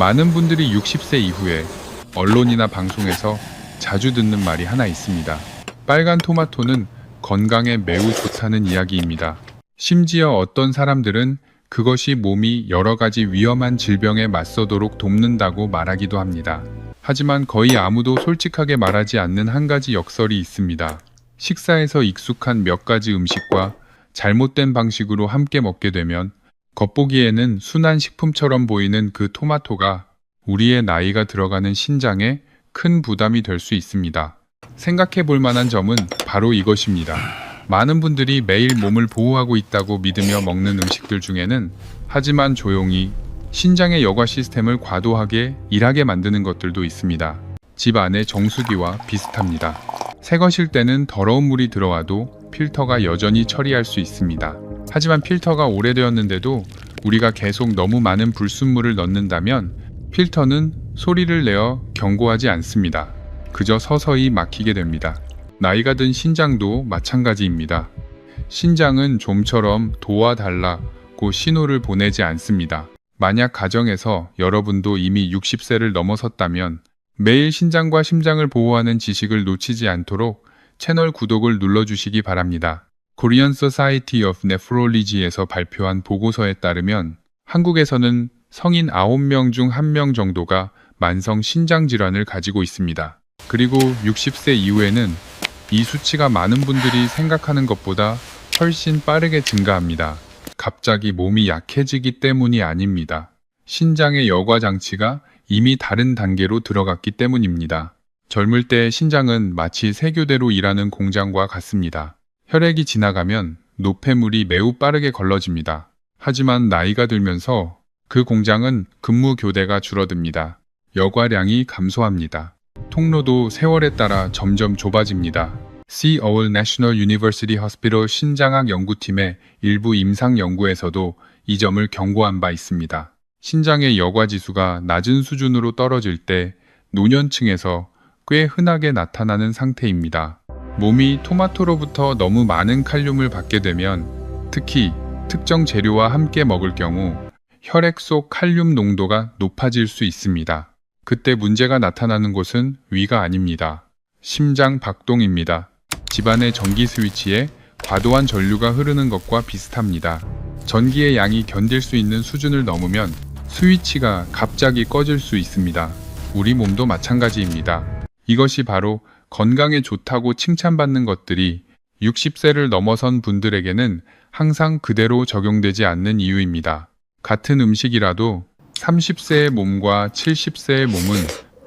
많은 분들이 60세 이후에 언론이나 방송에서 자주 듣는 말이 하나 있습니다. 빨간 토마토는 건강에 매우 좋다는 이야기입니다. 심지어 어떤 사람들은 그것이 몸이 여러 가지 위험한 질병에 맞서도록 돕는다고 말하기도 합니다. 하지만 거의 아무도 솔직하게 말하지 않는 한 가지 역설이 있습니다. 식사에서 익숙한 몇 가지 음식과 잘못된 방식으로 함께 먹게 되면 겉보기에는 순한 식품처럼 보이는 그 토마토가 우리의 나이가 들어가는 신장에 큰 부담이 될 수 있습니다. 생각해 볼 만한 점은 바로 이것입니다. 많은 분들이 매일 몸을 보호하고 있다고 믿으며 먹는 음식들 중에는 하지만 조용히 신장의 여과 시스템을 과도하게 일하게 만드는 것들도 있습니다. 집 안의 정수기와 비슷합니다. 새 것일 때는 더러운 물이 들어와도 필터가 여전히 처리할 수 있습니다. 하지만 필터가 오래되었는데도 우리가 계속 너무 많은 불순물을 넣는다면 필터는 소리를 내어 경고하지 않습니다. 그저 서서히 막히게 됩니다. 나이가 든 신장도 마찬가지입니다. 신장은 좀처럼 도와달라고 신호를 보내지 않습니다. 만약 가정에서 여러분도 이미 60세를 넘어섰다면 매일 신장과 심장을 보호하는 지식을 놓치지 않도록 채널 구독을 눌러주시기 바랍니다. Korean Society of Nephrology에서 발표한 보고서에 따르면 한국에서는 성인 9명 중 1명 정도가 만성 신장 질환을 가지고 있습니다. 그리고 60세 이후에는 이 수치가 많은 분들이 생각하는 것보다 훨씬 빠르게 증가합니다. 갑자기 몸이 약해지기 때문이 아닙니다. 신장의 여과 장치가 이미 다른 단계로 들어갔기 때문입니다. 젊을 때 신장은 마치 세교대로 일하는 공장과 같습니다. 혈액이 지나가면 노폐물이 매우 빠르게 걸러집니다. 하지만 나이가 들면서 그 공장은 근무 교대가 줄어듭니다. 여과량이 감소합니다. 통로도 세월에 따라 점점 좁아집니다. Seoul National University Hospital 신장학 연구팀의 일부 임상 연구에서도 이 점을 경고한 바 있습니다. 신장의 여과 지수가 낮은 수준으로 떨어질 때 노년층에서 꽤 흔하게 나타나는 상태입니다. 몸이 토마토로부터 너무 많은 칼륨을 받게 되면 특히 특정 재료와 함께 먹을 경우 혈액 속 칼륨 농도가 높아질 수 있습니다. 그때 문제가 나타나는 곳은 위가 아닙니다. 심장 박동입니다. 집안의 전기 스위치에 과도한 전류가 흐르는 것과 비슷합니다. 전기의 양이 견딜 수 있는 수준을 넘으면 스위치가 갑자기 꺼질 수 있습니다. 우리 몸도 마찬가지입니다. 이것이 바로 건강에 좋다고 칭찬받는 것들이 60세를 넘어선 분들에게는 항상 그대로 적용되지 않는 이유입니다. 같은 음식이라도 30세의 몸과 70세의 몸은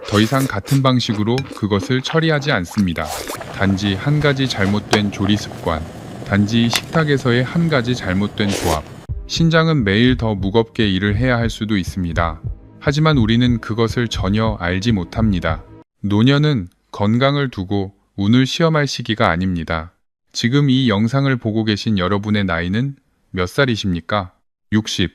더 이상 같은 방식으로 그것을 처리하지 않습니다. 단지 한 가지 잘못된 조리 습관, 단지 식탁에서의 한 가지 잘못된 조합. 신장은 매일 더 무겁게 일을 해야 할 수도 있습니다. 하지만 우리는 그것을 전혀 알지 못합니다. 노년은 건강을 두고 운을 시험할 시기가 아닙니다. 지금 이 영상을 보고 계신 여러분의 나이는 몇 살이십니까? 60,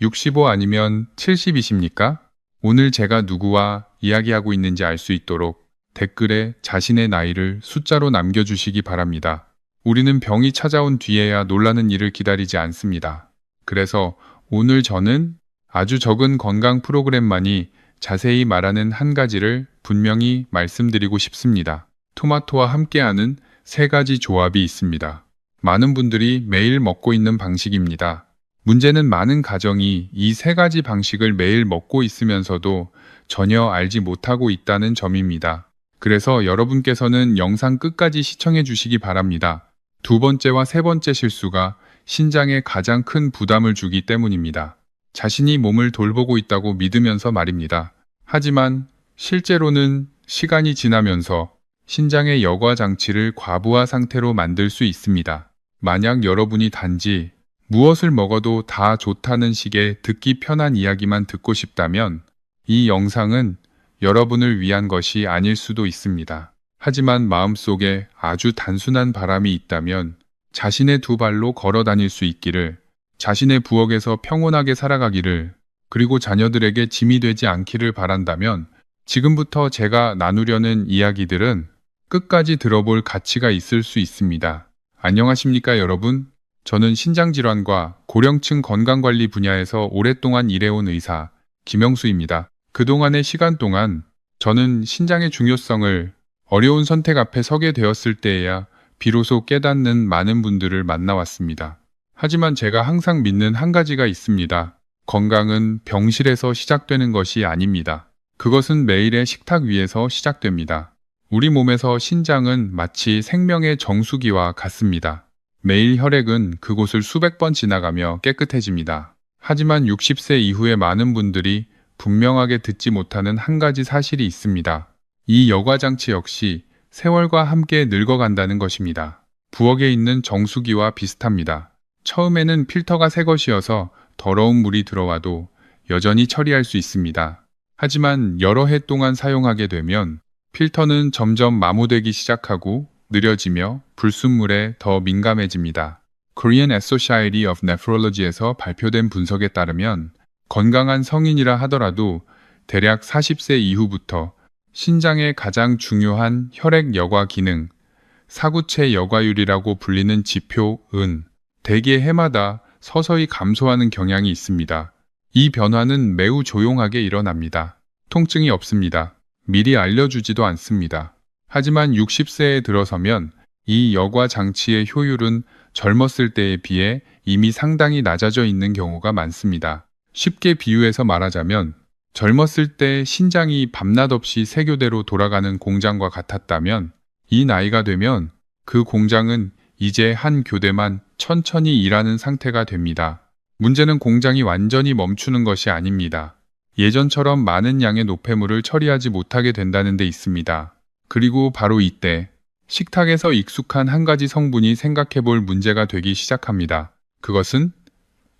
65 아니면 70이십니까? 오늘 제가 누구와 이야기하고 있는지 알 수 있도록 댓글에 자신의 나이를 숫자로 남겨주시기 바랍니다. 우리는 병이 찾아온 뒤에야 놀라는 일을 기다리지 않습니다. 그래서 오늘 저는 아주 적은 건강 프로그램만이 자세히 말하는 한 가지를 분명히 말씀드리고 싶습니다. 토마토와 함께하는 3가지 조합이 있습니다. 많은 분들이 매일 먹고 있는 방식입니다. 문제는 많은 가정이 이 3가지 방식을 매일 먹고 있으면서도 전혀 알지 못하고 있다는 점입니다. 그래서 여러분께서는 영상 끝까지 시청해 주시기 바랍니다. 2번째와 3번째 실수가 신장에 가장 큰 부담을 주기 때문입니다. 자신이 몸을 돌보고 있다고 믿으면서 말입니다. 하지만 실제로는 시간이 지나면서 신장의 여과 장치를 과부하 상태로 만들 수 있습니다. 만약 여러분이 단지 무엇을 먹어도 다 좋다는 식의 듣기 편한 이야기만 듣고 싶다면 이 영상은 여러분을 위한 것이 아닐 수도 있습니다. 하지만 마음속에 아주 단순한 바람이 있다면 자신의 2발로 걸어 다닐 수 있기를, 자신의 부엌에서 평온하게 살아가기를, 그리고 자녀들에게 짐이 되지 않기를 바란다면 지금부터 제가 나누려는 이야기들은 끝까지 들어볼 가치가 있을 수 있습니다. 안녕하십니까 여러분? 저는 신장질환과 고령층 건강관리 분야에서 오랫동안 일해온 의사 김영수입니다. 그동안의 시간 동안 저는 신장의 중요성을 어려운 선택 앞에 서게 되었을 때에야 비로소 깨닫는 많은 분들을 만나왔습니다. 하지만 제가 항상 믿는 한 가지가 있습니다. 건강은 병실에서 시작되는 것이 아닙니다. 그것은 매일의 식탁 위에서 시작됩니다. 우리 몸에서 신장은 마치 생명의 정수기와 같습니다. 매일 혈액은 그곳을 수백 번 지나가며 깨끗해집니다. 하지만 60세 이후에 많은 분들이 분명하게 듣지 못하는 한 가지 사실이 있습니다. 이 여과장치 역시 세월과 함께 늙어간다는 것입니다. 부엌에 있는 정수기와 비슷합니다. 처음에는 필터가 새 것이어서 더러운 물이 들어와도 여전히 처리할 수 있습니다. 하지만 여러 해 동안 사용하게 되면 필터는 점점 마모되기 시작하고 느려지며 불순물에 더 민감해집니다. Korean Society of Nephrology에서 발표된 분석에 따르면 건강한 성인이라 하더라도 대략 40세 이후부터 신장의 가장 중요한 혈액 여과 기능, 사구체 여과율이라고 불리는 지표은 대개 해마다 서서히 감소하는 경향이 있습니다. 이 변화는 매우 조용하게 일어납니다. 통증이 없습니다. 미리 알려주지도 않습니다. 하지만 60세에 들어서면 이 여과 장치의 효율은 젊었을 때에 비해 이미 상당히 낮아져 있는 경우가 많습니다. 쉽게 비유해서 말하자면 젊었을 때 신장이 밤낮 없이 세교대로 돌아가는 공장과 같았다면 이 나이가 되면 그 공장은 이제 한 교대만 천천히 일하는 상태가 됩니다. 문제는 공장이 완전히 멈추는 것이 아닙니다. 예전처럼 많은 양의 노폐물을 처리하지 못하게 된다는 데 있습니다. 그리고 바로 이때 식탁에서 익숙한 한 가지 성분이 생각해 볼 문제가 되기 시작합니다. 그것은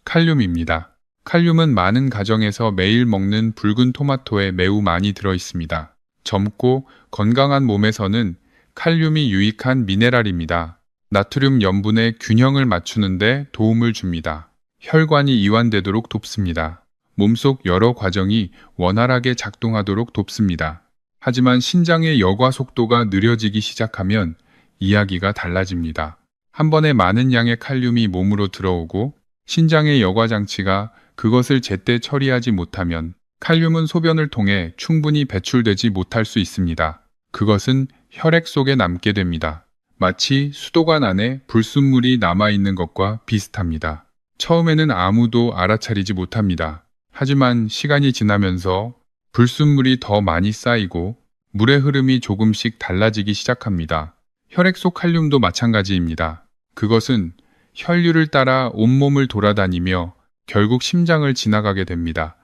칼륨입니다. 칼륨은 많은 가정에서 매일 먹는 붉은 토마토에 매우 많이 들어 있습니다. 젊고 건강한 몸에서는 칼륨이 유익한 미네랄입니다. 나트륨 염분의 균형을 맞추는 데 도움을 줍니다. 혈관이 이완되도록 돕습니다. 몸속 여러 과정이 원활하게 작동하도록 돕습니다. 하지만 신장의 여과 속도가 느려지기 시작하면 이야기가 달라집니다. 한 번에 많은 양의 칼륨이 몸으로 들어오고 신장의 여과 장치가 그것을 제때 처리하지 못하면 칼륨은 소변을 통해 충분히 배출되지 못할 수 있습니다. 그것은 혈액 속에 남게 됩니다. 마치 수도관 안에 불순물이 남아있는 것과 비슷합니다. 처음에는 아무도 알아차리지 못합니다. 하지만 시간이 지나면서 불순물이 더 많이 쌓이고 물의 흐름이 조금씩 달라지기 시작합니다. 혈액 속 칼륨도 마찬가지입니다. 그것은 혈류를 따라 온몸을 돌아다니며 결국 심장을 지나가게 됩니다.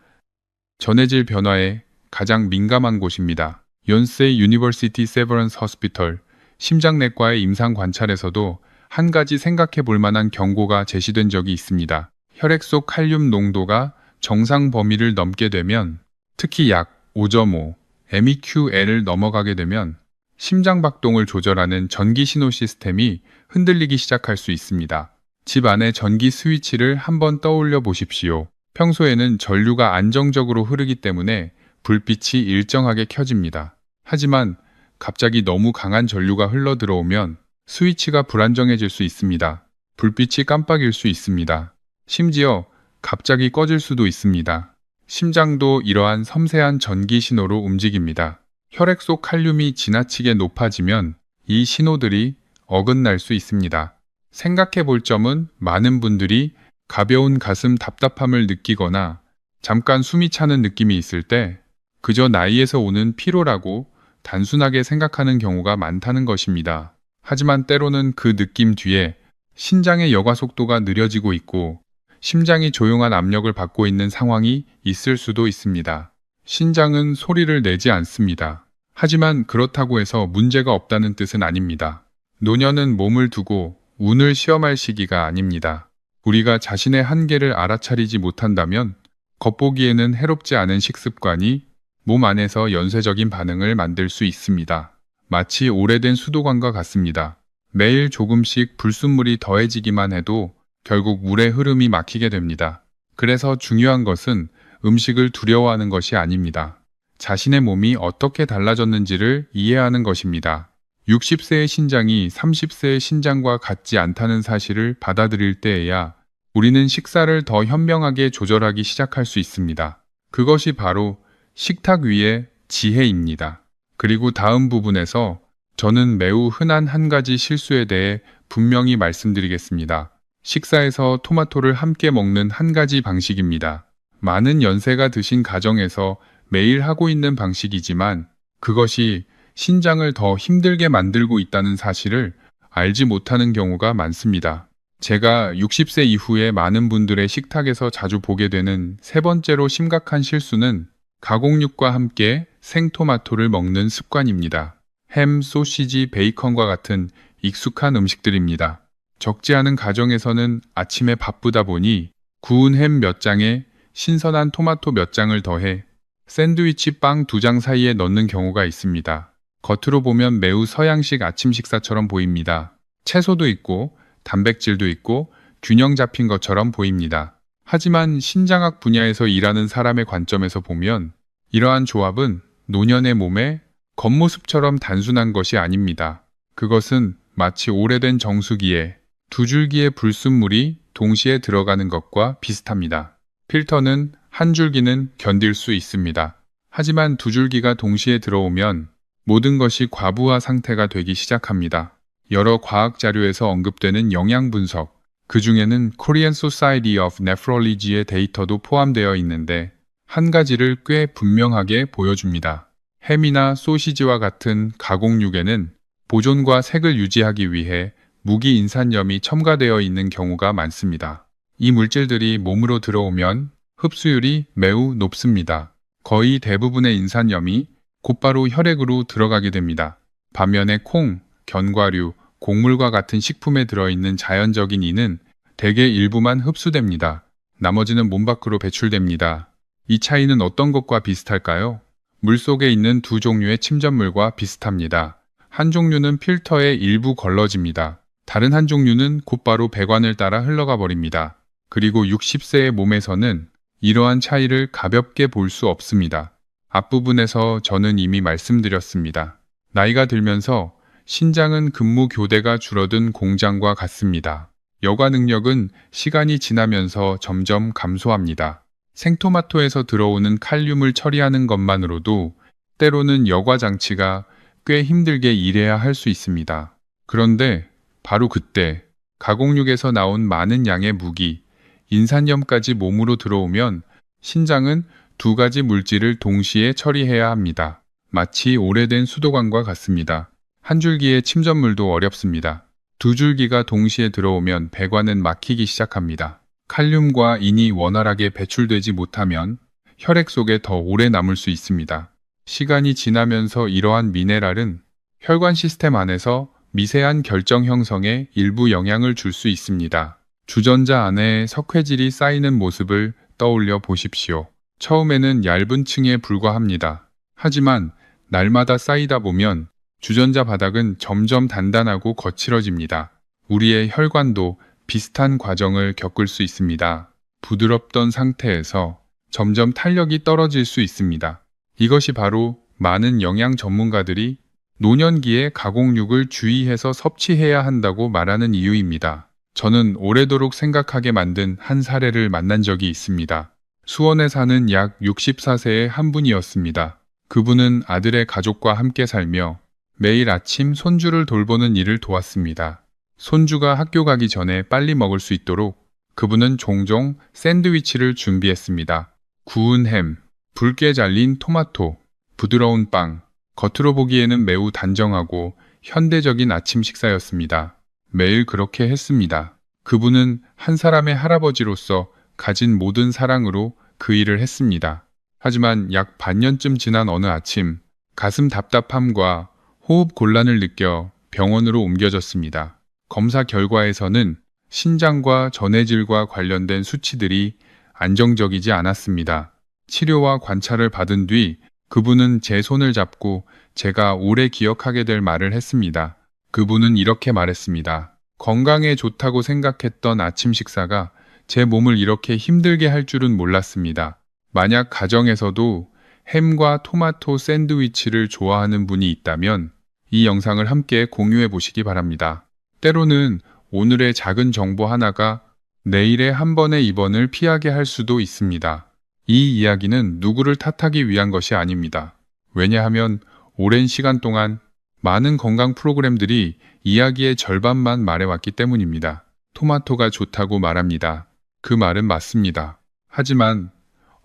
전해질 변화에 가장 민감한 곳입니다. 연세이 유니버시티 세버런스 호스피털 심장내과의 임상 관찰에서도 한 가지 생각해 볼 만한 경고가 제시된 적이 있습니다. 혈액 속 칼륨 농도가 정상 범위를 넘게 되면 특히 약 5.5 MEQL을 넘어가게 되면 심장 박동을 조절하는 전기 신호 시스템이 흔들리기 시작할 수 있습니다. 집 안의 전기 스위치를 한번 떠올려 보십시오. 평소에는 전류가 안정적으로 흐르기 때문에 불빛이 일정하게 켜집니다. 하지만 갑자기 너무 강한 전류가 흘러 들어오면 스위치가 불안정해질 수 있습니다. 불빛이 깜빡일 수 있습니다. 심지어 갑자기 꺼질 수도 있습니다. 심장도 이러한 섬세한 전기 신호로 움직입니다. 혈액 속 칼륨이 지나치게 높아지면 이 신호들이 어긋날 수 있습니다. 생각해 볼 점은 많은 분들이 가벼운 가슴 답답함을 느끼거나 잠깐 숨이 차는 느낌이 있을 때 그저 나이에서 오는 피로라고 단순하게 생각하는 경우가 많다는 것입니다. 하지만 때로는 그 느낌 뒤에 신장의 여과 속도가 느려지고 있고 심장이 조용한 압력을 받고 있는 상황이 있을 수도 있습니다. 신장은 소리를 내지 않습니다. 하지만 그렇다고 해서 문제가 없다는 뜻은 아닙니다. 노년은 몸을 두고 운을 시험할 시기가 아닙니다. 우리가 자신의 한계를 알아차리지 못한다면 겉보기에는 해롭지 않은 식습관이 몸 안에서 연쇄적인 반응을 만들 수 있습니다. 마치 오래된 수도관과 같습니다. 매일 조금씩 불순물이 더해지기만 해도 결국 물의 흐름이 막히게 됩니다. 그래서 중요한 것은 음식을 두려워하는 것이 아닙니다. 자신의 몸이 어떻게 달라졌는지를 이해하는 것입니다. 60세의 신장이 30세의 신장과 같지 않다는 사실을 받아들일 때에야 우리는 식사를 더 현명하게 조절하기 시작할 수 있습니다. 그것이 바로 식탁 위의 지혜입니다. 그리고 다음 부분에서 저는 매우 흔한 한 가지 실수에 대해 분명히 말씀드리겠습니다. 식사에서 토마토를 함께 먹는 한 가지 방식입니다. 많은 연세가 드신 가정에서 매일 하고 있는 방식이지만 그것이 신장을 더 힘들게 만들고 있다는 사실을 알지 못하는 경우가 많습니다. 제가 60세 이후에 많은 분들의 식탁에서 자주 보게 되는 세 번째로 심각한 실수는 가공육과 함께 생토마토를 먹는 습관입니다. 햄, 소시지, 베이컨과 같은 익숙한 음식들입니다. 적지 않은 가정에서는 아침에 바쁘다 보니 구운 햄 몇 장에 신선한 토마토 몇 장을 더해 샌드위치 빵 2장 사이에 넣는 경우가 있습니다. 겉으로 보면 매우 서양식 아침 식사처럼 보입니다. 채소도 있고 단백질도 있고 균형 잡힌 것처럼 보입니다. 하지만 신장학 분야에서 일하는 사람의 관점에서 보면 이러한 조합은 노년의 몸에 겉모습처럼 단순한 것이 아닙니다. 그것은 마치 오래된 정수기에 두 줄기의 불순물이 동시에 들어가는 것과 비슷합니다. 필터는 한 줄기는 견딜 수 있습니다. 하지만 두 줄기가 동시에 들어오면 모든 것이 과부하 상태가 되기 시작합니다. 여러 과학 자료에서 언급되는 영양 분석, 그 중에는 Korean Society of Nephrology의 데이터도 포함되어 있는데 한 가지를 꽤 분명하게 보여줍니다. 햄이나 소시지와 같은 가공육에는 보존과 색을 유지하기 위해 무기인산염이 첨가되어 있는 경우가 많습니다. 이 물질들이 몸으로 들어오면 흡수율이 매우 높습니다. 거의 대부분의 인산염이 곧바로 혈액으로 들어가게 됩니다. 반면에 콩, 견과류, 곡물과 같은 식품에 들어있는 자연적인 이는 대개 일부만 흡수됩니다. 나머지는 몸 밖으로 배출됩니다. 이 차이는 어떤 것과 비슷할까요? 물속에 있는 두 종류의 침전물과 비슷합니다. 한 종류는 필터에 일부 걸러집니다. 다른 한 종류는 곧바로 배관을 따라 흘러가 버립니다. 그리고 60세의 몸에서는 이러한 차이를 가볍게 볼 수 없습니다. 앞부분에서 저는 이미 말씀드렸습니다. 나이가 들면서 신장은 근무 교대가 줄어든 공장과 같습니다. 여과 능력은 시간이 지나면서 점점 감소합니다. 생토마토에서 들어오는 칼륨을 처리하는 것만으로도 때로는 여과 장치가 꽤 힘들게 일해야 할 수 있습니다. 그런데 바로 그때 가공육에서 나온 많은 양의 무기, 인산염까지 몸으로 들어오면 신장은 두 가지 물질을 동시에 처리해야 합니다. 마치 오래된 수도관과 같습니다. 한 줄기의 침전물도 어렵습니다. 두 줄기가 동시에 들어오면 배관은 막히기 시작합니다. 칼륨과 인이 원활하게 배출되지 못하면 혈액 속에 더 오래 남을 수 있습니다. 시간이 지나면서 이러한 미네랄은 혈관 시스템 안에서 미세한 결정 형성에 일부 영향을 줄 수 있습니다. 주전자 안에 석회질이 쌓이는 모습을 떠올려 보십시오. 처음에는 얇은 층에 불과합니다. 하지만 날마다 쌓이다 보면 주전자 바닥은 점점 단단하고 거칠어집니다. 우리의 혈관도 비슷한 과정을 겪을 수 있습니다. 부드럽던 상태에서 점점 탄력이 떨어질 수 있습니다. 이것이 바로 많은 영양 전문가들이 노년기에 가공육을 주의해서 섭취해야 한다고 말하는 이유입니다. 저는 오래도록 생각하게 만든 한 사례를 만난 적이 있습니다. 수원에 사는 약 64세의 한 분이었습니다. 그분은 아들의 가족과 함께 살며 매일 아침 손주를 돌보는 일을 도왔습니다. 손주가 학교 가기 전에 빨리 먹을 수 있도록 그분은 종종 샌드위치를 준비했습니다. 구운 햄, 붉게 잘린 토마토, 부드러운 빵, 겉으로 보기에는 매우 단정하고 현대적인 아침 식사였습니다. 매일 그렇게 했습니다. 그분은 한 사람의 할아버지로서 가진 모든 사랑으로 그 일을 했습니다. 하지만 약 반년쯤 지난 어느 아침, 가슴 답답함과 호흡 곤란을 느껴 병원으로 옮겨졌습니다. 검사 결과에서는 신장과 전해질과 관련된 수치들이 안정적이지 않았습니다. 치료와 관찰을 받은 뒤 그분은 제 손을 잡고 제가 오래 기억하게 될 말을 했습니다. 그분은 이렇게 말했습니다. 건강에 좋다고 생각했던 아침 식사가 제 몸을 이렇게 힘들게 할 줄은 몰랐습니다. 만약 가정에서도 햄과 토마토 샌드위치를 좋아하는 분이 있다면 이 영상을 함께 공유해 보시기 바랍니다. 때로는 오늘의 작은 정보 하나가 내일의 한 번의 입원을 피하게 할 수도 있습니다. 이 이야기는 누구를 탓하기 위한 것이 아닙니다. 왜냐하면 오랜 시간 동안 많은 건강 프로그램들이 이야기의 절반만 말해왔기 때문입니다. 토마토가 좋다고 말합니다. 그 말은 맞습니다. 하지만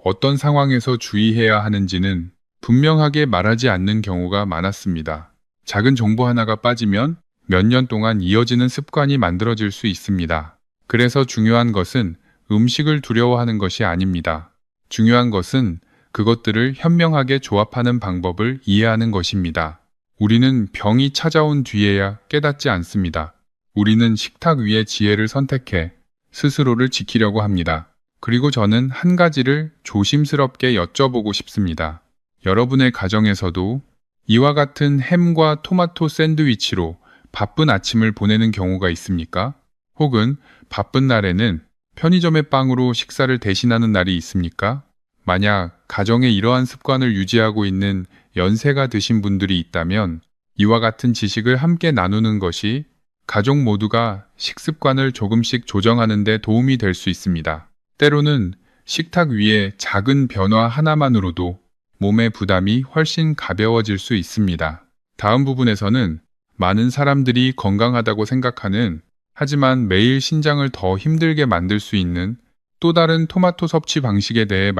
어떤 상황에서 주의해야 하는지는 분명하게 말하지 않는 경우가 많았습니다. 작은 정보 하나가 빠지면 몇 년 동안 이어지는 습관이 만들어질 수 있습니다. 그래서 중요한 것은 음식을 두려워하는 것이 아닙니다. 중요한 것은 그것들을 현명하게 조합하는 방법을 이해하는 것입니다. 우리는 병이 찾아온 뒤에야 깨닫지 않습니다. 우리는 식탁 위의 지혜를 선택해 스스로를 지키려고 합니다. 그리고 저는 한 가지를 조심스럽게 여쭤보고 싶습니다. 여러분의 가정에서도 이와 같은 햄과 토마토 샌드위치로 바쁜 아침을 보내는 경우가 있습니까? 혹은 바쁜 날에는 편의점의 빵으로 식사를 대신하는 날이 있습니까? 만약 가정에 이러한 습관을 유지하고 있는 연세가 드신 분들이 있다면 이와 같은 지식을 함께 나누는 것이 가족 모두가 식습관을 조금씩 조정하는 데 도움이 될 수 있습니다. 때로는 식탁 위에 작은 변화 하나만으로도 몸의 부담이 훨씬 가벼워질 수 있습니다. 다음 부분에서는 많은 사람들이 건강하다고 생각하는 하지만 매일 신장을 더 힘들게 만들 수 있는 또 다른 토마토 섭취 방식에 대해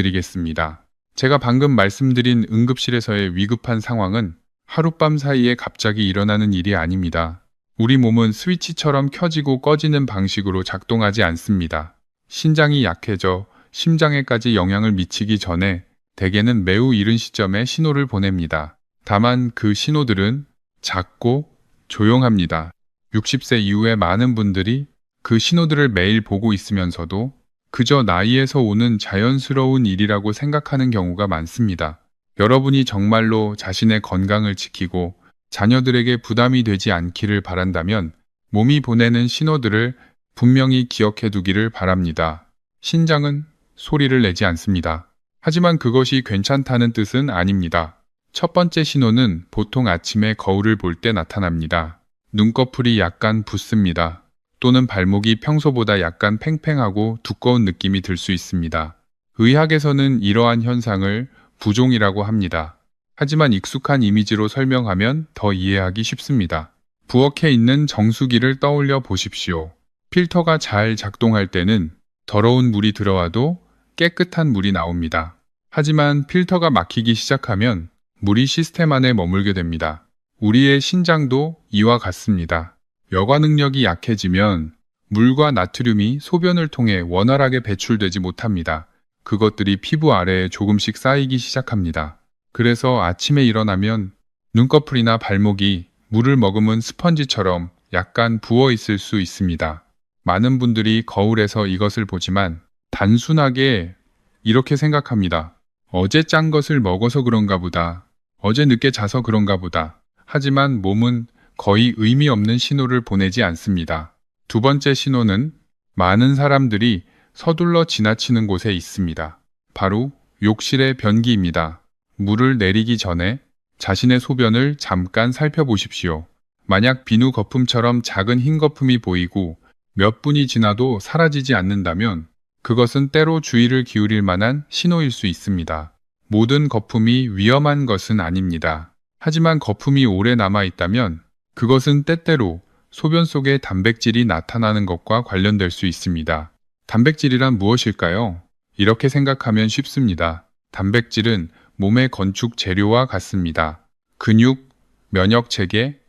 말씀드리겠습니다. 제가 방금 말씀드린 응급실에서의 위급한 상황은 하룻밤 사이에 갑자기 일어나는 일이 아닙니다. 우리 몸은 스위치처럼 켜지고 꺼지는 방식으로 작동하지 않습니다. 신장이 약해져 심장에까지 영향을 미치기 전에 대개는 매우 이른 시점에 신호를 보냅니다. 다만 그 신호들은 작고 조용합니다. 60세 이후에 많은 분들이 그 신호들을 매일 보고 있으면서도 그저 나이에서 오는 자연스러운 일이라고 생각하는 경우가 많습니다. 여러분이 정말로 자신의 건강을 지키고 자녀들에게 부담이 되지 않기를 바란다면 몸이 보내는 신호들을 분명히 기억해 두기를 바랍니다. 신장은 소리를 내지 않습니다. 하지만 그것이 괜찮다는 뜻은 아닙니다. 첫 번째 신호는 보통 아침에 거울을 볼 때 나타납니다. 눈꺼풀이 약간 붓습니다. 또는 발목이 평소보다 약간 팽팽하고 두꺼운 느낌이 들 수 있습니다. 의학에서는 이러한 현상을 부종이라고 합니다. 하지만 익숙한 이미지로 설명하면 더 이해하기 쉽습니다. 부엌에 있는 정수기를 떠올려 보십시오. 필터가 잘 작동할 때는 더러운 물이 들어와도 깨끗한 물이 나옵니다. 하지만 필터가 막히기 시작하면 물이 시스템 안에 머물게 됩니다. 우리의 신장도 이와 같습니다. 여과 능력이 약해지면 물과 나트륨이 소변을 통해 원활하게 배출되지 못합니다. 그것들이 피부 아래에 조금씩 쌓이기 시작합니다. 그래서 아침에 일어나면 눈꺼풀이나 발목이 물을 머금은 스펀지처럼 약간 부어 있을 수 있습니다. 많은 분들이 거울에서 이것을 보지만 단순하게 이렇게 생각합니다. 어제 짠 것을 먹어서 그런가 보다. 어제 늦게 자서 그런가 보다. 하지만 몸은 거의 의미 없는 신호를 보내지 않습니다. 두 번째 신호는 많은 사람들이 서둘러 지나치는 곳에 있습니다. 바로 욕실의 변기입니다. 물을 내리기 전에 자신의 소변을 잠깐 살펴보십시오. 만약 비누 거품처럼 작은 흰 거품이 보이고 몇 분이 지나도 사라지지 않는다면 그것은 때로 주의를 기울일 만한 신호일 수 있습니다. 모든 거품이 위험한 것은 아닙니다. 하지만 거품이 오래 남아 있다면 그것은 때때로 소변 속에 단백질이 나타나는 것과 관련될 수 있습니다. 단백질이란 무엇일까요? 이렇게 생각하면 쉽습니다. 단백질은 몸의 건축 재료와 같습니다. 근육, 면역 체계,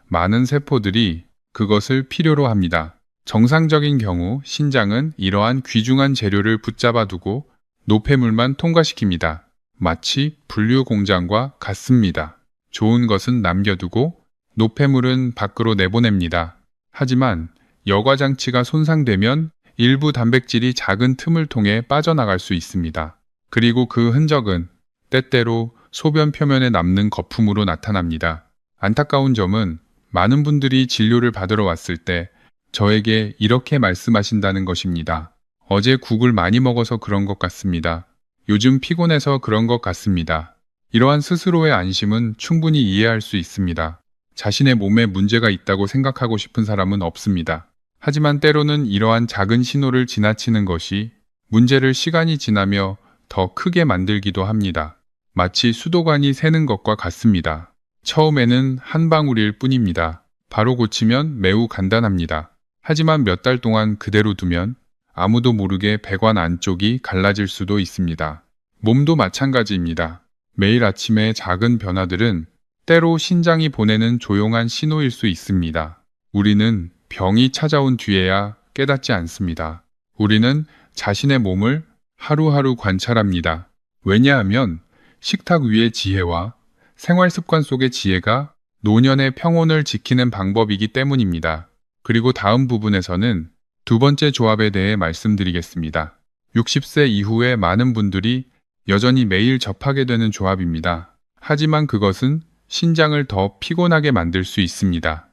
많은 세포들이 그것을 필요로 합니다. 정상적인 경우 신장은 이러한 귀중한 재료를 붙잡아 두고 노폐물만 통과시킵니다. 마치 분류 공장과 같습니다. 좋은 것은 남겨두고 노폐물은 밖으로 내보냅니다. 하지만 여과 장치가 손상되면 일부 단백질이 작은 틈을 통해 빠져나갈 수 있습니다. 그리고 그 흔적은 때때로 소변 표면에 남는 거품으로 나타납니다. 안타까운 점은 많은 분들이 진료를 받으러 왔을 때 저에게 이렇게 말씀하신다는 것입니다. 어제 국을 많이 먹어서 그런 것 같습니다. 요즘 피곤해서 그런 것 같습니다. 이러한 스스로의 안심은 충분히 이해할 수 있습니다. 자신의 몸에 문제가 있다고 생각하고 싶은 사람은 없습니다. 하지만 때로는 이러한 작은 신호를 지나치는 것이 문제를 시간이 지나며 더 크게 만들기도 합니다. 마치 수도관이 새는 것과 같습니다. 처음에는 한 방울일 뿐입니다. 바로 고치면 매우 간단합니다. 하지만 몇 달 동안 그대로 두면 아무도 모르게 배관 안쪽이 갈라질 수도 있습니다. 몸도 마찬가지입니다. 매일 아침의 작은 변화들은 때로 신장이 보내는 조용한 신호일 수 있습니다. 우리는 병이 찾아온 뒤에야 깨닫지 않습니다. 우리는 자신의 몸을 하루하루 관찰합니다. 왜냐하면 식탁 위의 지혜와 생활 습관 속의 지혜가 노년의 평온을 지키는 방법이기 때문입니다. 그리고 다음 부분에서는 두 번째 조합에 대해 말씀드리겠습니다. 60세 이후에 많은 분들이 여전히 매일 접하게 되는 조합입니다. 하지만 그것은 신장을 더 피곤하게 만들 수 있습니다.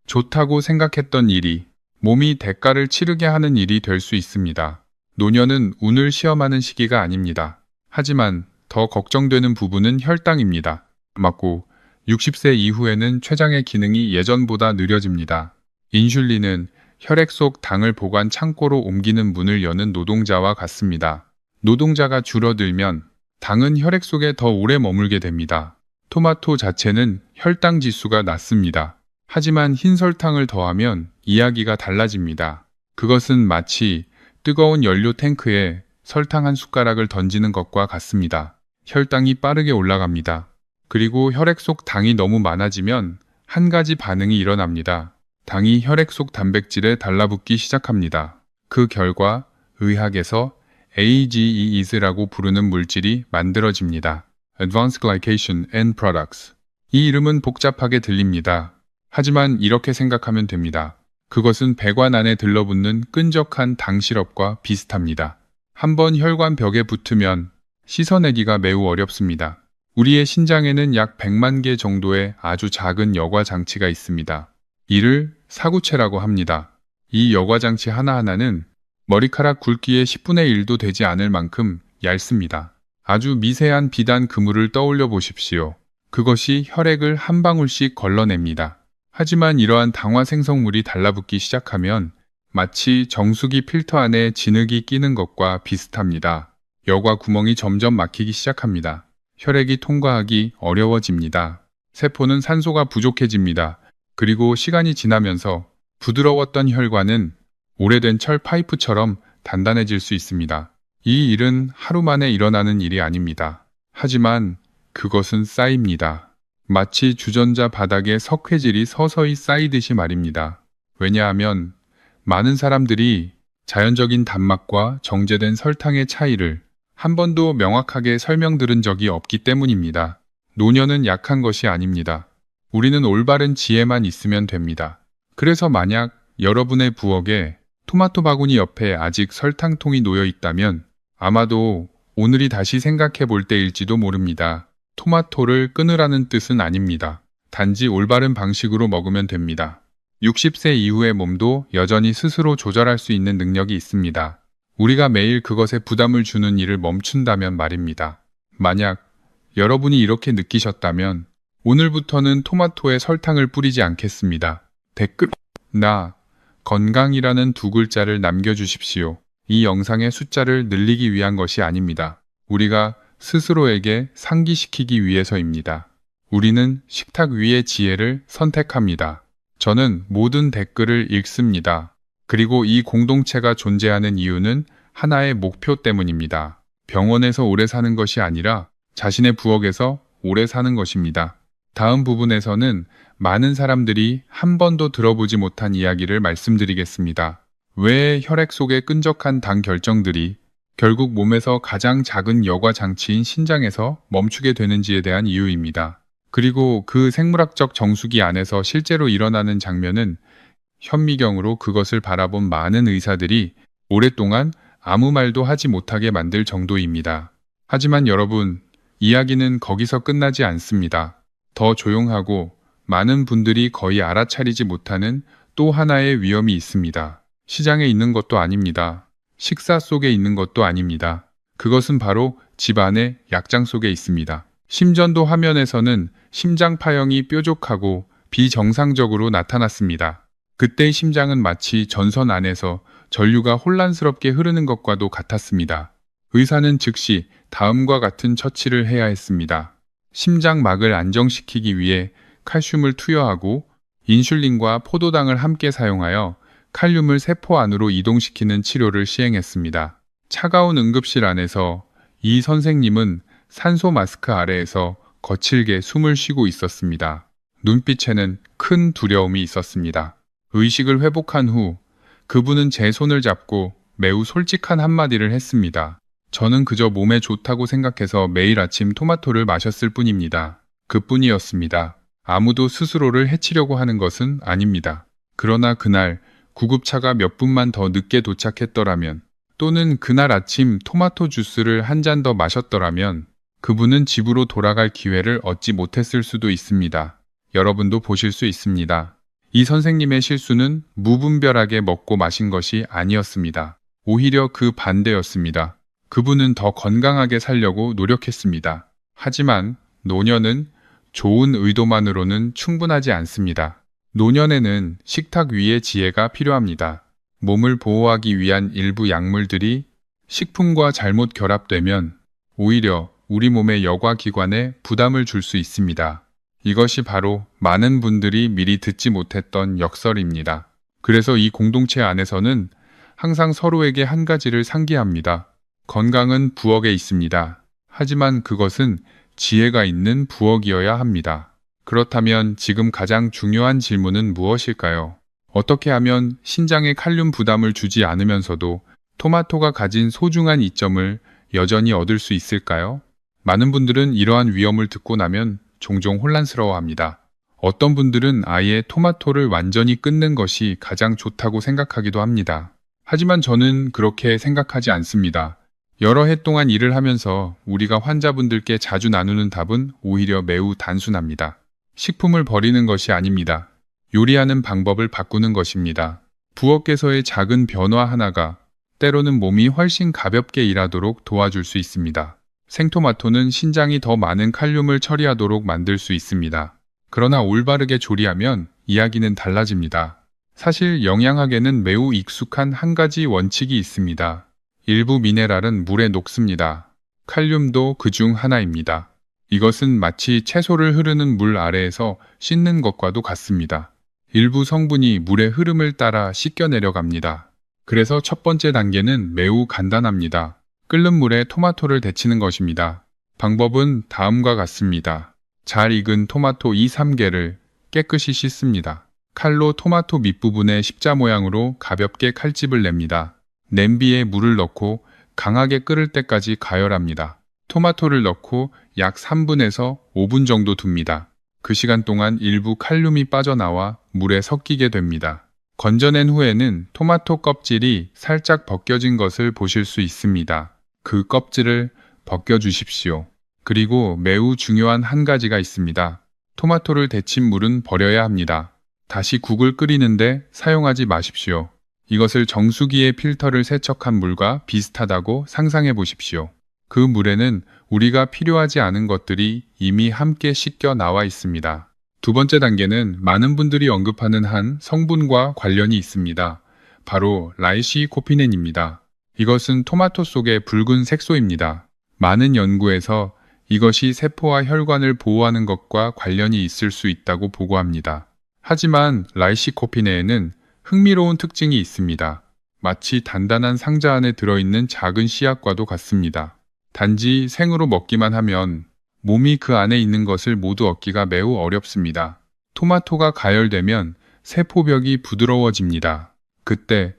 좋다고 생각했던 일이 몸이 대가를 치르게 하는 일이 될 수 있습니다. 노년은 운을 시험하는 시기가 아닙니다. 하지만 더 걱정되는 부분은 혈당입니다. 맞고 60세 이후에는 췌장의 기능이 예전보다 느려집니다. 인슐린은 혈액 속 당을 보관 창고로 옮기는 문을 여는 노동자와 같습니다. 노동자가 줄어들면 당은 혈액 속에 더 오래 머물게 됩니다. 토마토 자체는 혈당 지수가 낮습니다. 하지만 흰 설탕을 더하면 이야기가 달라집니다. 그것은 마치 뜨거운 연료 탱크에 설탕 한 숟가락을 던지는 것과 같습니다. 혈당이 빠르게 올라갑니다. 그리고 혈액 속 당이 너무 많아지면 한 가지 반응이 일어납니다. 당이 혈액 속 단백질에 달라붙기 시작합니다. 그 결과 의학에서 AGEs라고 부르는 물질이 만들어집니다. Advanced Glycation End Products. 이 이름은 복잡하게 들립니다. 하지만 이렇게 생각하면 됩니다. 그것은 배관 안에 들러붙는 끈적한 당 시럽과 비슷합니다. 한번 혈관 벽에 붙으면 씻어내기가 매우 어렵습니다. 우리의 신장에는 약 100만 개 정도의 아주 작은 여과 장치가 있습니다. 이를 사구체라고 합니다. 이 여과 장치 하나하나는 머리카락 굵기의 10분의 1도 되지 않을 만큼 얇습니다. 아주 미세한 비단 그물을 떠올려 보십시오. 그것이 혈액을 한 방울씩 걸러냅니다. 하지만 이러한 당화 생성물이 달라붙기 시작하면 마치 정수기 필터 안에 진흙이 끼는 것과 비슷합니다. 여과 구멍이 점점 막히기 시작합니다. 혈액이 통과하기 어려워집니다. 세포는 산소가 부족해집니다. 그리고 시간이 지나면서 부드러웠던 혈관은 오래된 철 파이프처럼 단단해질 수 있습니다. 이 일은 하루 만에 일어나는 일이 아닙니다. 하지만 그것은 쌓입니다. 마치 주전자 바닥에 석회질이 서서히 쌓이듯이 말입니다. 왜냐하면 많은 사람들이 자연적인 단맛과 정제된 설탕의 차이를 한 번도 명확하게 설명들은 적이 없기 때문입니다. 노년은 약한 것이 아닙니다. 우리는 올바른 지혜만 있으면 됩니다. 그래서 만약 여러분의 부엌에 토마토 바구니 옆에 아직 설탕통이 놓여 있다면 아마도 오늘이 다시 생각해 볼 때일지도 모릅니다. 토마토를 끊으라는 뜻은 아닙니다. 단지 올바른 방식으로 먹으면 됩니다. 60세 이후의 몸도 여전히 스스로 조절할 수 있는 능력이 있습니다. 우리가 매일 그것에 부담을 주는 일을 멈춘다면 말입니다. 만약 여러분이 이렇게 느끼셨다면 오늘부터는 토마토에 설탕을 뿌리지 않겠습니다. 댓글 나 건강이라는 두 글자를 남겨주십시오. 이 영상의 숫자를 늘리기 위한 것이 아닙니다. 우리가 스스로에게 상기시키기 위해서입니다. 우리는 식탁 위의 지혜를 선택합니다. 저는 모든 댓글을 읽습니다. 그리고 이 공동체가 존재하는 이유는 하나의 목표 때문입니다. 병원에서 오래 사는 것이 아니라 자신의 부엌에서 오래 사는 것입니다. 다음 부분에서는 많은 사람들이 한 번도 들어보지 못한 이야기를 말씀드리겠습니다. 왜 혈액 속의 끈적한 당 결정들이 결국 몸에서 가장 작은 여과 장치인 신장에서 멈추게 되는지에 대한 이유입니다. 그리고 그 생물학적 정수기 안에서 실제로 일어나는 장면은 현미경으로 그것을 바라본 많은 의사들이 오랫동안 아무 말도 하지 못하게 만들 정도입니다. 하지만 여러분, 이야기는 거기서 끝나지 않습니다. 더 조용하고 많은 분들이 거의 알아차리지 못하는 또 하나의 위험이 있습니다. 시장에 있는 것도 아닙니다. 식사 속에 있는 것도 아닙니다. 그것은 바로 집 안의 약장 속에 있습니다. 심전도 화면에서는 심장 파형이 뾰족하고 비정상적으로 나타났습니다. 그때의 심장은 마치 전선 안에서 전류가 혼란스럽게 흐르는 것과도 같았습니다. 의사는 즉시 다음과 같은 처치를 해야 했습니다. 심장막을 안정시키기 위해 칼슘을 투여하고 인슐린과 포도당을 함께 사용하여 칼륨을 세포 안으로 이동시키는 치료를 시행했습니다. 차가운 응급실 안에서 이 선생님은 산소 마스크 아래에서 거칠게 숨을 쉬고 있었습니다. 눈빛에는 큰 두려움이 있었습니다. 의식을 회복한 후 그분은 제 손을 잡고 매우 솔직한 한마디를 했습니다. 저는 그저 몸에 좋다고 생각해서 매일 아침 토마토를 마셨을 뿐입니다. 그뿐이었습니다. 아무도 스스로를 해치려고 하는 것은 아닙니다. 그러나 그날 구급차가 몇 분만 더 늦게 도착했더라면, 또는 그날 아침 토마토 주스를 한 잔 더 마셨더라면 그분은 집으로 돌아갈 기회를 얻지 못했을 수도 있습니다. 여러분도 보실 수 있습니다. 이 선생님의 실수는 무분별하게 먹고 마신 것이 아니었습니다. 오히려 그 반대였습니다. 그분은 더 건강하게 살려고 노력했습니다. 하지만 노년은 좋은 의도만으로는 충분하지 않습니다. 노년에는 식탁 위의 지혜가 필요합니다. 몸을 보호하기 위한 일부 약물들이 식품과 잘못 결합되면 오히려 우리 몸의 여과기관에 부담을 줄 수 있습니다. 이것이 바로 많은 분들이 미리 듣지 못했던 역설입니다. 그래서 이 공동체 안에서는 항상 서로에게 한 가지를 상기합니다. 건강은 부엌에 있습니다. 하지만 그것은 지혜가 있는 부엌이어야 합니다. 그렇다면 지금 가장 중요한 질문은 무엇일까요? 어떻게 하면 신장에 칼륨 부담을 주지 않으면서도 토마토가 가진 소중한 이점을 여전히 얻을 수 있을까요? 많은 분들은 이러한 위험을 듣고 나면 종종 혼란스러워합니다. 어떤 분들은 아예 토마토를 완전히 끊는 것이 가장 좋다고 생각하기도 합니다. 하지만 저는 그렇게 생각하지 않습니다. 여러 해 동안 일을 하면서 우리가 환자분들께 자주 나누는 답은 오히려 매우 단순합니다. 식품을 버리는 것이 아닙니다. 요리하는 방법을 바꾸는 것입니다. 부엌에서의 작은 변화 하나가 때로는 몸이 훨씬 가볍게 일하도록 도와줄 수 있습니다. 생토마토는 신장이 더 많은 칼륨을 처리하도록 만들 수 있습니다. 그러나 올바르게 조리하면 이야기는 달라집니다. 사실 영양학에는 매우 익숙한 한 가지 원칙이 있습니다. 일부 미네랄은 물에 녹습니다. 칼륨도 그중 하나입니다. 이것은 마치 채소를 흐르는 물 아래에서 씻는 것과도 같습니다. 일부 성분이 물의 흐름을 따라 씻겨 내려갑니다. 그래서 첫 번째 단계는 매우 간단합니다. 끓는 물에 토마토를 데치는 것입니다. 방법은 다음과 같습니다. 잘 익은 토마토 2~3개를 깨끗이 씻습니다. 칼로 토마토 밑부분에 십자 모양으로 가볍게 칼집을 냅니다. 냄비에 물을 넣고 강하게 끓을 때까지 가열합니다. 토마토를 넣고 약 3분에서 5분 정도 둡니다. 그 시간 동안 일부 칼륨이 빠져나와 물에 섞이게 됩니다. 건져낸 후에는 토마토 껍질이 살짝 벗겨진 것을 보실 수 있습니다. 그 껍질을 벗겨주십시오. 그리고 매우 중요한 한 가지가 있습니다. 토마토를 데친 물은 버려야 합니다. 다시 국을 끓이는데 사용하지 마십시오. 이것을 정수기의 필터를 세척한 물과 비슷하다고 상상해 보십시오. 그 물에는 우리가 필요하지 않은 것들이 이미 함께 씻겨 나와 있습니다. 두 번째 단계는 많은 분들이 언급하는 한 성분과 관련이 있습니다. 바로 라이시코피넨입니다. 이것은 토마토 속의 붉은 색소입니다. 많은 연구에서 이것이 세포와 혈관을 보호하는 것과 관련이 있을 수 있다고 보고합니다. 하지만 라이시코피넨에는 흥미로운 특징이 있습니다. 마치 단단한 상자 안에 들어있는 작은 씨앗과도 같습니다. 단지 생으로 먹기만 하면 몸이 그 안에 있는 것을 모두 얻기가 매우 어렵습니다. 토마토가 가열되면 세포벽이 부드러워집니다. 그때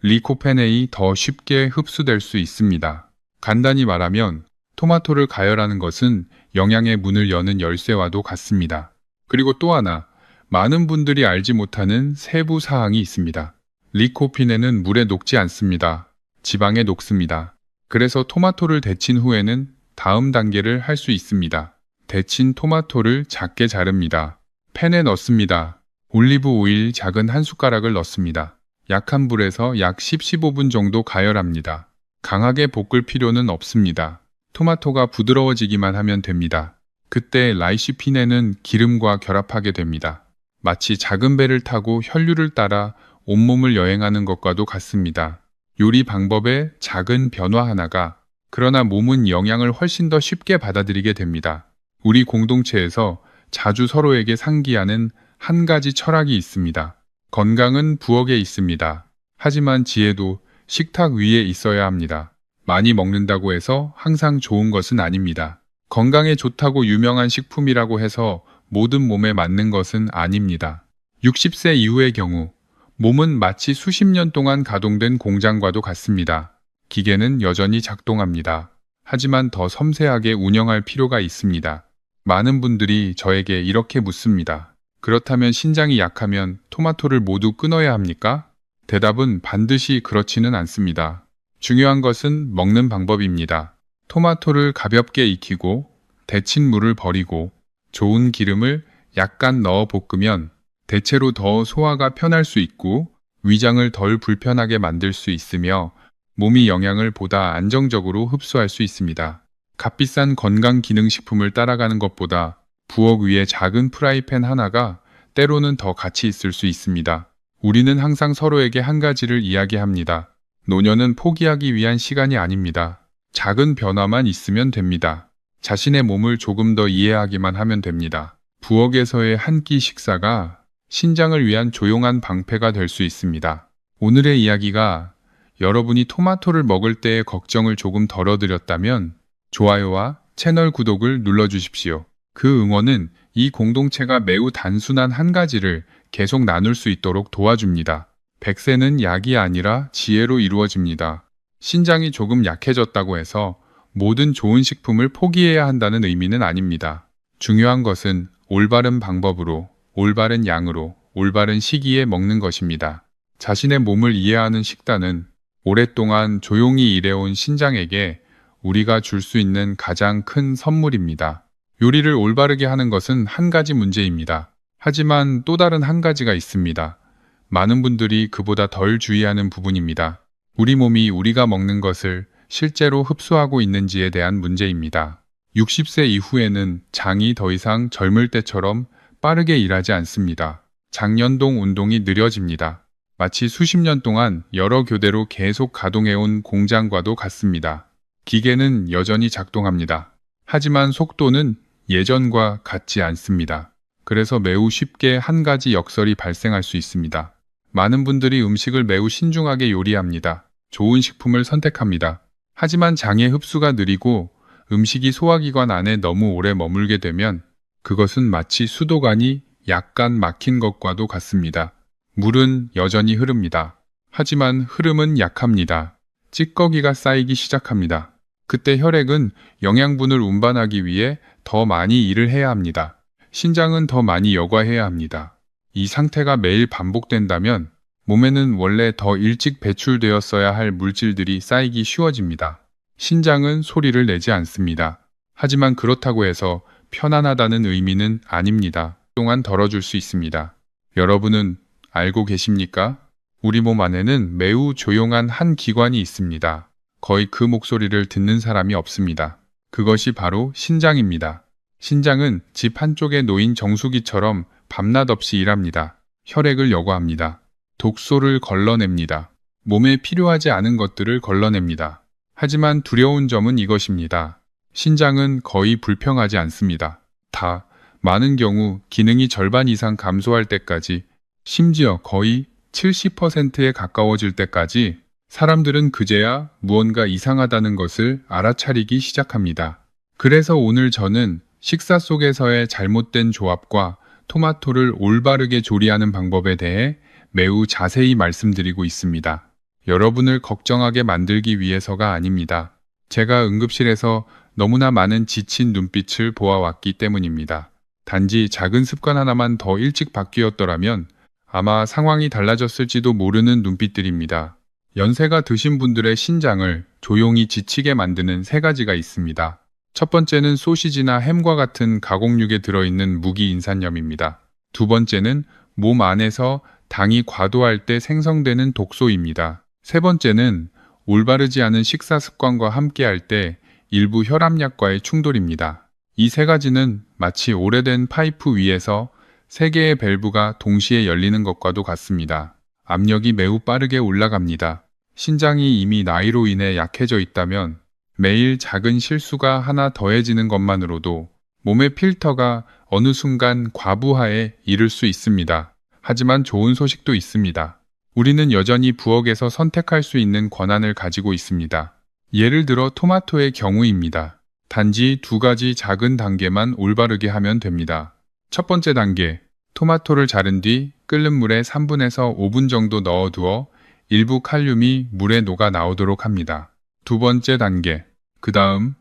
리코페넨이 더 쉽게 흡수될 수 있습니다. 간단히 말하면 토마토를 가열하는 것은 영양의 문을 여는 열쇠와도 같습니다. 그리고 또 하나, 많은 분들이 알지 못하는 세부 사항이 있습니다. 리코피넨은 물에 녹지 않습니다. 지방에 녹습니다. 그래서 토마토를 데친 후에는 다음 단계를 할 수 있습니다. 데친 토마토를 작게 자릅니다. 팬에 넣습니다. 올리브 오일 작은 한 숟가락을 넣습니다. 약한 불에서 약 10~15분 정도 가열합니다. 강하게 볶을 필요는 없습니다. 토마토가 부드러워지기만 하면 됩니다. 그때 라이시피넨은 기름과 결합하게 됩니다. 마치 작은 배를 타고 혈류를 따라 온몸을 여행하는 것과도 같습니다. 요리 방법의 작은 변화 하나가 그러나 몸은 영양을 훨씬 더 쉽게 받아들이게 됩니다. 우리 공동체에서 자주 서로에게 상기하는 한 가지 철학이 있습니다. 건강은 부엌에 있습니다. 하지만 지혜도 식탁 위에 있어야 합니다. 많이 먹는다고 해서 항상 좋은 것은 아닙니다. 건강에 좋다고 유명한 식품이라고 해서 모든 몸에 맞는 것은 아닙니다. 60세 이후의 경우, 몸은 마치 수십 년 동안 가동된 공장과도 같습니다. 기계는 여전히 작동합니다. 하지만 더 섬세하게 운영할 필요가 있습니다. 많은 분들이 저에게 이렇게 묻습니다. 그렇다면 신장이 약하면 토마토를 모두 끊어야 합니까? 대답은 반드시 그렇지는 않습니다. 중요한 것은 먹는 방법입니다. 토마토를 가볍게 익히고 데친 물을 버리고 좋은 기름을 약간 넣어 볶으면 대체로 더 소화가 편할 수 있고 위장을 덜 불편하게 만들 수 있으며 몸이 영양을 보다 안정적으로 흡수할 수 있습니다. 값비싼 건강기능식품을 따라가는 것보다 부엌 위에 작은 프라이팬 하나가 때로는 더 가치 있을 수 있습니다. 우리는 항상 서로에게 한 가지를 이야기합니다. 노년은 포기하기 위한 시간이 아닙니다. 작은 변화만 있으면 됩니다. 자신의 몸을 조금 더 이해하기만 하면 됩니다. 부엌에서의 한 끼 식사가 신장을 위한 조용한 방패가 될 수 있습니다. 오늘의 이야기가 여러분이 토마토를 먹을 때의 걱정을 조금 덜어드렸다면 좋아요와 채널 구독을 눌러주십시오. 그 응원은 이 공동체가 매우 단순한 한 가지를 계속 나눌 수 있도록 도와줍니다. 100세는 약이 아니라 지혜로 이루어집니다. 신장이 조금 약해졌다고 해서 모든 좋은 식품을 포기해야 한다는 의미는 아닙니다. 중요한 것은 올바른 방법으로, 올바른 양으로, 올바른 시기에 먹는 것입니다. 자신의 몸을 이해하는 식단은 오랫동안 조용히 일해온 신장에게 우리가 줄 수 있는 가장 큰 선물입니다. 요리를 올바르게 하는 것은 한 가지 문제입니다. 하지만 또 다른 한 가지가 있습니다. 많은 분들이 그보다 덜 주의하는 부분입니다. 우리 몸이 우리가 먹는 것을 실제로 흡수하고 있는지에 대한 문제입니다. 60세 이후에는 장이 더 이상 젊을 때처럼 빠르게 일하지 않습니다. 장년동 운동이 느려집니다. 마치 수십 년 동안 여러 교대로 계속 가동해온 공장과도 같습니다. 기계는 여전히 작동합니다. 하지만 속도는 예전과 같지 않습니다. 그래서 매우 쉽게 한 가지 역설이 발생할 수 있습니다. 많은 분들이 음식을 매우 신중하게 요리합니다. 좋은 식품을 선택합니다. 하지만 장의 흡수가 느리고 음식이 소화기관 안에 너무 오래 머물게 되면 그것은 마치 수도관이 약간 막힌 것과도 같습니다. 물은 여전히 흐릅니다. 하지만 흐름은 약합니다. 찌꺼기가 쌓이기 시작합니다. 그때 혈액은 영양분을 운반하기 위해 더 많이 일을 해야 합니다. 신장은 더 많이 여과해야 합니다. 이 상태가 매일 반복된다면 몸에는 원래 더 일찍 배출되었어야 할 물질들이 쌓이기 쉬워집니다. 신장은 소리를 내지 않습니다. 하지만 그렇다고 해서 편안하다는 의미는 아닙니다. 동안 덜어줄 수 있습니다. 여러분은 알고 계십니까? 우리 몸 안에는 매우 조용한 한 기관이 있습니다. 거의 그 목소리를 듣는 사람이 없습니다. 그것이 바로 신장입니다. 신장은 집 한쪽에 놓인 정수기처럼 밤낮 없이 일합니다. 혈액을 여과합니다. 독소를 걸러냅니다. 몸에 필요하지 않은 것들을 걸러냅니다. 하지만 두려운 점은 이것입니다. 신장은 거의 불평하지 않습니다. 많은 경우 기능이 절반 이상 감소할 때까지, 심지어 거의 70%에 가까워질 때까지 사람들은 그제야 무언가 이상하다는 것을 알아차리기 시작합니다. 그래서 오늘 저는 식사 속에서의 잘못된 조합과 토마토를 올바르게 조리하는 방법에 대해 매우 자세히 말씀드리고 있습니다. 여러분을 걱정하게 만들기 위해서가 아닙니다. 제가 응급실에서 너무나 많은 지친 눈빛을 보아왔기 때문입니다. 단지 작은 습관 하나만 더 일찍 바뀌었더라면 아마 상황이 달라졌을지도 모르는 눈빛들입니다. 연세가 드신 분들의 신장을 조용히 지치게 만드는 세 가지가 있습니다. 첫 번째는 소시지나 햄과 같은 가공육에 들어있는 무기인산염입니다. 두 번째는 몸 안에서 당이 과도할 때 생성되는 독소입니다. 세 번째는 올바르지 않은 식사 습관과 함께할 때 일부 혈압약과의 충돌입니다. 이 세 가지는 마치 오래된 파이프 위에서 세 개의 밸브가 동시에 열리는 것과도 같습니다. 압력이 매우 빠르게 올라갑니다. 신장이 이미 나이로 인해 약해져 있다면 매일 작은 실수가 하나 더해지는 것만으로도 몸의 필터가 어느 순간 과부하에 이를 수 있습니다. 하지만 좋은 소식도 있습니다. 우리는 여전히 부엌에서 선택할 수 있는 권한을 가지고 있습니다. 예를 들어 토마토의 경우입니다. 단지 두 가지 작은 단계만 올바르게 하면 됩니다. 첫 번째 단계, 토마토를 자른 뒤 끓는 물에 3분에서 5분 정도 넣어두어 일부 칼륨이 물에 녹아 나오도록 합니다. 두 번째 단계, 그 다음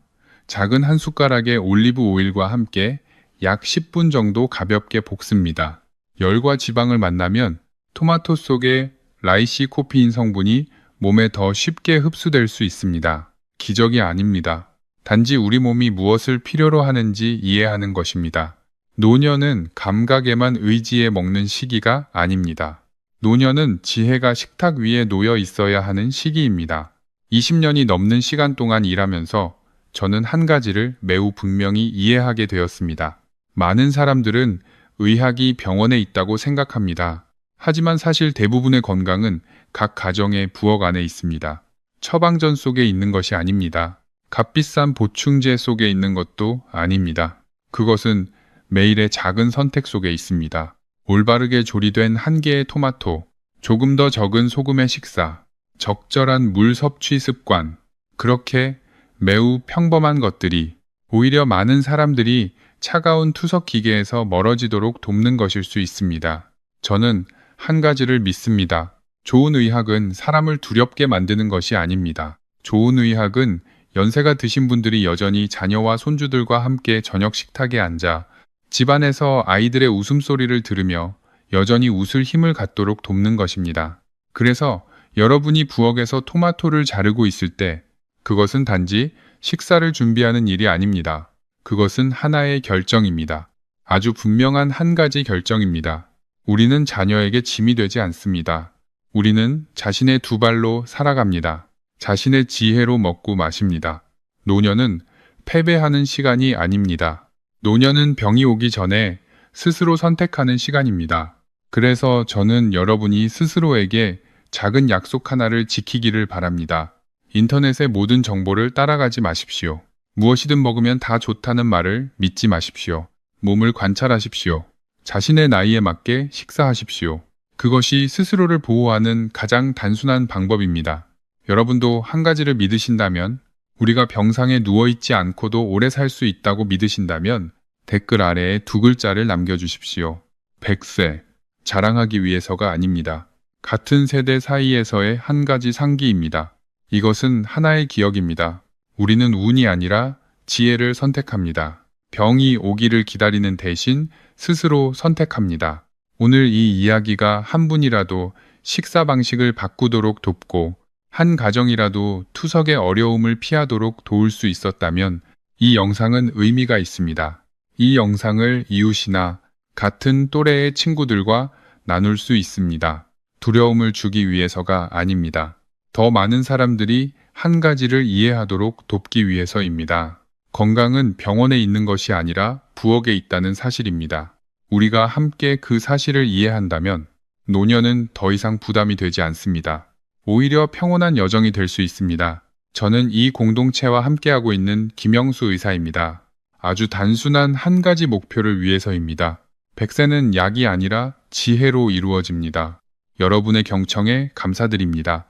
작은 한 숟가락의 올리브 오일과 함께 약 10분 정도 가볍게 볶습니다. 열과 지방을 만나면 토마토 속의 라이시코피인 성분이 몸에 더 쉽게 흡수될 수 있습니다. 기적이 아닙니다. 단지 우리 몸이 무엇을 필요로 하는지 이해하는 것입니다. 노년은 감각에만 의지해 먹는 시기가 아닙니다. 노년은 지혜가 식탁 위에 놓여 있어야 하는 시기입니다. 20년이 넘는 시간 동안 일하면서 저는 한 가지를 매우 분명히 이해하게 되었습니다. 많은 사람들은 의학이 병원에 있다고 생각합니다. 하지만 사실 대부분의 건강은 각 가정의 부엌 안에 있습니다. 처방전 속에 있는 것이 아닙니다. 값비싼 보충제 속에 있는 것도 아닙니다. 그것은 매일의 작은 선택 속에 있습니다. 올바르게 조리된 한 개의 토마토, 조금 더 적은 소금의 식사, 적절한 물 섭취 습관, 그렇게 매우 평범한 것들이 오히려 많은 사람들이 차가운 투석 기계에서 멀어지도록 돕는 것일 수 있습니다. 저는 한 가지를 믿습니다. 좋은 의학은 사람을 두렵게 만드는 것이 아닙니다. 좋은 의학은 연세가 드신 분들이 여전히 자녀와 손주들과 함께 저녁 식탁에 앉아 집안에서 아이들의 웃음소리를 들으며 여전히 웃을 힘을 갖도록 돕는 것입니다. 그래서 여러분이 부엌에서 토마토를 자르고 있을 때 그것은 단지 식사를 준비하는 일이 아닙니다. 그것은 하나의 결정입니다. 아주 분명한 한 가지 결정입니다. 우리는 자녀에게 짐이 되지 않습니다. 우리는 자신의 두 발로 살아갑니다. 자신의 지혜로 먹고 마십니다. 노년은 패배하는 시간이 아닙니다. 노년은 병이 오기 전에 스스로 선택하는 시간입니다. 그래서 저는 여러분이 스스로에게 작은 약속 하나를 지키기를 바랍니다. 인터넷의 모든 정보를 따라가지 마십시오. 무엇이든 먹으면 다 좋다는 말을 믿지 마십시오. 몸을 관찰하십시오. 자신의 나이에 맞게 식사하십시오. 그것이 스스로를 보호하는 가장 단순한 방법입니다. 여러분도 한 가지를 믿으신다면, 우리가 병상에 누워있지 않고도 오래 살 수 있다고 믿으신다면 댓글 아래에 두 글자를 남겨주십시오. 100세. 자랑하기 위해서가 아닙니다. 같은 세대 사이에서의 한 가지 상기입니다. 이것은 하나의 기억입니다. 우리는 운이 아니라 지혜를 선택합니다. 병이 오기를 기다리는 대신 스스로 선택합니다. 오늘 이 이야기가 한 분이라도 식사 방식을 바꾸도록 돕고 한 가정이라도 투석의 어려움을 피하도록 도울 수 있었다면 이 영상은 의미가 있습니다. 이 영상을 이웃이나 같은 또래의 친구들과 나눌 수 있습니다. 두려움을 주기 위해서가 아닙니다. 더 많은 사람들이 한 가지를 이해하도록 돕기 위해서입니다. 건강은 병원에 있는 것이 아니라 부엌에 있다는 사실입니다. 우리가 함께 그 사실을 이해한다면 노년은 더 이상 부담이 되지 않습니다. 오히려 평온한 여정이 될 수 있습니다. 저는 이 공동체와 함께하고 있는 김영수 의사입니다. 아주 단순한 한 가지 목표를 위해서입니다. 100세는 약이 아니라 지혜로 이루어집니다. 여러분의 경청에 감사드립니다.